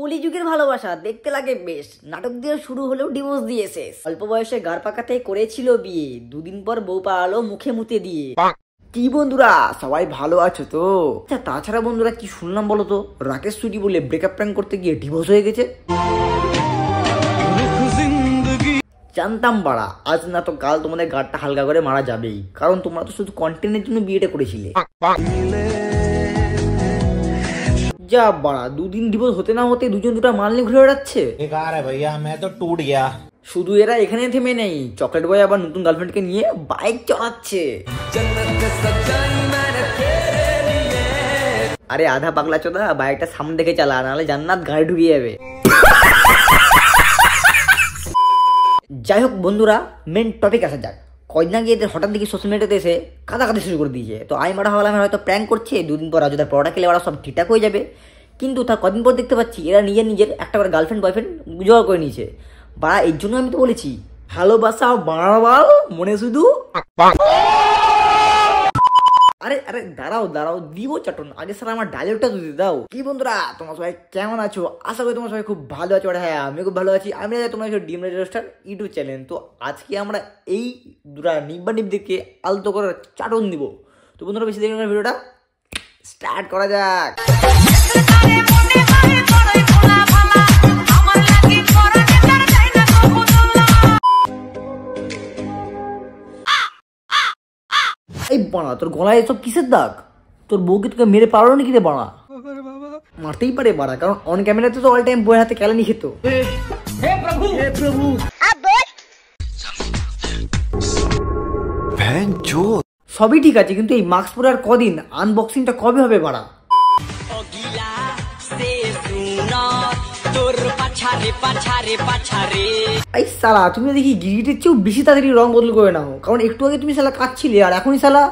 কলিযুগের ভালোবাসা দেখতে লাগে বেশ। নাটক দিয়ে শুরু হলেও ডিভোর্স দিয়েছে। অল্প বয়সে গাড় পাকাতে করেছিল বিয়ে, দুদিন পর বউ পালালো মুখে মুতে দিয়ে। কি বন্ধুরা সবাই ভালো আছো তো? আচ্ছা তাছাড়া বন্ধুরা কি শুনলাম বলো তো, রাকেশ সুজি বলে ব্রেকআপ প্র্যাঙ্ক করতে গিয়ে ডিভোর্স হয়ে গেছে। জানতাম বাড়া, আজ না তো কাল তোমাদের গাড়টা হালকা করে মারা যাবেই, কারণ তোমরা তো শুধু কন্টেন্টের জন্য বিয়েটা করেছিলে। যা বাড়া, দুদিন ডিভোর্স হতে না হতে দুজন দুটা মাল নিয়ে ঘুরে বেড়াচ্ছে। শুধু এরা এখানে থেমে নেই, চকলেট বয় আবার নতুন গার্লফ্রেন্ডকে নিয়ে বাইক চালাচ্ছে। আরে আধা পাগলা চোদা, বাইকটা সামনে দেখে চালা, নাহলে জান্নাত গাড়ি ঢুকিয়ে যাবে। যাই হোক বন্ধুরা, মেন টপিক আসা যাক। কয়দিন আগে এদের হঠাৎ দেখি সোশ্যাল মিডিয়াতে এসে কাঁদাকাটি শুরু করে দিয়েছে। তো আমি মারা হলাম হয়তো প্র্যাঙ্ক করছে, দুদিন পর রাজুদার পরোটা খেলে ওরা সব ঠিকঠাক হয়ে যাবে। কিন্তু তার কদিন পর দেখতে পাচ্ছি এরা নিজের একটা করে গার্লফ্রেন্ড বয়ফ্রেন্ড জোগাড় করে নিয়েছে। বা এর জন্য আমি তো বলেছি ভালোবাসা বাড়াবাল মনে শুধু। আরে আরে দাঁড়াও দাঁড়াও, দিব চাটন, আগে স্যার আমার ডায়লগটা দিতে দাও। কি বন্ধুরা তোমরা সবাই কেমন আছো? আশা করি তোমরা সবাই খুব ভালো আছো। হ্যাঁ আমি খুব ভালো আছি। আমি তোমরা ডিম রেজিস্টার ইউটিউব চ্যানেল। তো আজকে আমরা এই দুরা নিব্বা নিবদেরকে আলতো করে চাটন দিব। তো বন্ধুরা বেশি দেরি না, ভিডিওটা স্টার্ট করা যাক। এই বাড়া, তোর গলায় এসব কিসের দাগ? তোর বউকে তোকে মেরে পারলো নাকি রে বাড়া? মারতেই পারে বাড়া, কারণ অন ক্যামেরাতে তো অল টাইম বইয়ের হাতে কেলানি খেত। হে প্রভু হে প্রভু। সবই ঠিক আছে, কিন্তু এই মাস্ক পরে আর কদিন? আনবক্সিংটা কবে হবে বাড়া? এই শালা তুমি দেখি গিরিটের চেয়েও বেশি তাড়াতাড়ি রং বদল করে নাও, কারণ একটু আগে তুমি শালা কাটছিলে আর এখনই শালা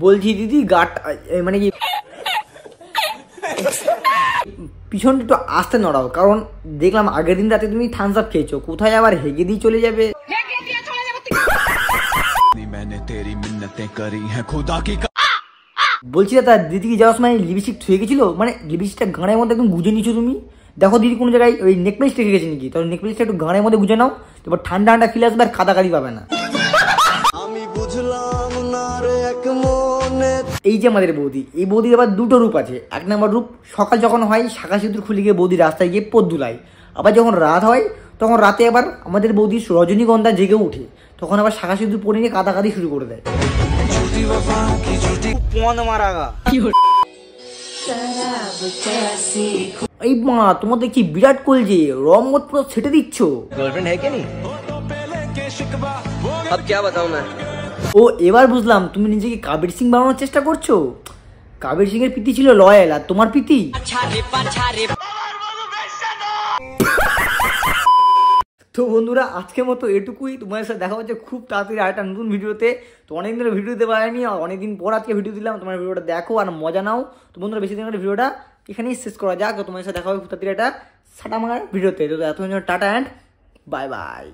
বলছি দিদি গাট মানে কি পিছনটা একটু আস্তে নড়াও, কারণ দেখলাম আগের দিন রাতে তুমি থামস আপ খেয়েছো, কোথায় আবার হেগে দিয়ে চলে যাবে। বলছি দাদা দিদিকে যাওয়ার সময় লিপস্টিক থুয়ে গেছিল, মানে লিপস্টিকটা গানের মধ্যে একদম গুজে নিচ্ছ তুমি। দেখো দিদি কোনো জায়গায় ওই নেকলেস রেখে গেছে নাকি, তাহলে নেকলেসটা একটু গানের মধ্যে গুজে নাও, তারপর ঠান্ডা ঠান্ডা ফিল আসবে আর কাদাকালি পাবে না। এই যে আমাদের বৌদি, এই বৌদির আবার দুটো রূপ আছে। এক নম্বর রূপ সকাল যখন হয় শাখা সিঁদুর খুলে গিয়ে বৌদি রাস্তায় গিয়ে পদ দুলায়, আবার যখন রাত হয় তখন রাতে আবার আমাদের বৌদি রজনীগন্ধা জেগে উঠে, তখন আবার শাখা সিঁদুর পরে নিয়ে কাদাকাদি শুরু করে দেয়। এই মা তোমাদের কি বিরাট কোল যে রমত পুরো ছেটে দিচ্ছ। গার্লফ্রেন্ড है क्या नहीं? अब क्या बताऊं मैं? ও এবার বুঝলাম তুমি নিজেকে কাবির সিং বানানোর চেষ্টা করছো। কাবির সিং এর পিতি ছিল লয়াল, আর তোমার পিতি। তো বন্ধুরা আজকের মতো এটুকুই, তোমাদের সাথে দেখা হচ্ছে খুব তাড়াতাড়ি আরেকটা নতুন ভিডিওতে। তো অনেকদিন ভিডিও দিতে পারিনি, অনেকদিন পর আজকে ভিডিও দিলাম। তোমার ভিডিওটা দেখো আর মজা নাও। তো বন্ধুরা বেশি দিন ভিডিওটা এখানেই শেষ করা যাক। তোমাদের সাথে দেখা হবে খুব তাড়াতাড়ি একটা সাটা মারার ভিডিওতে। তো এতক্ষণ টাটা অ্যান্ড বাই বাই।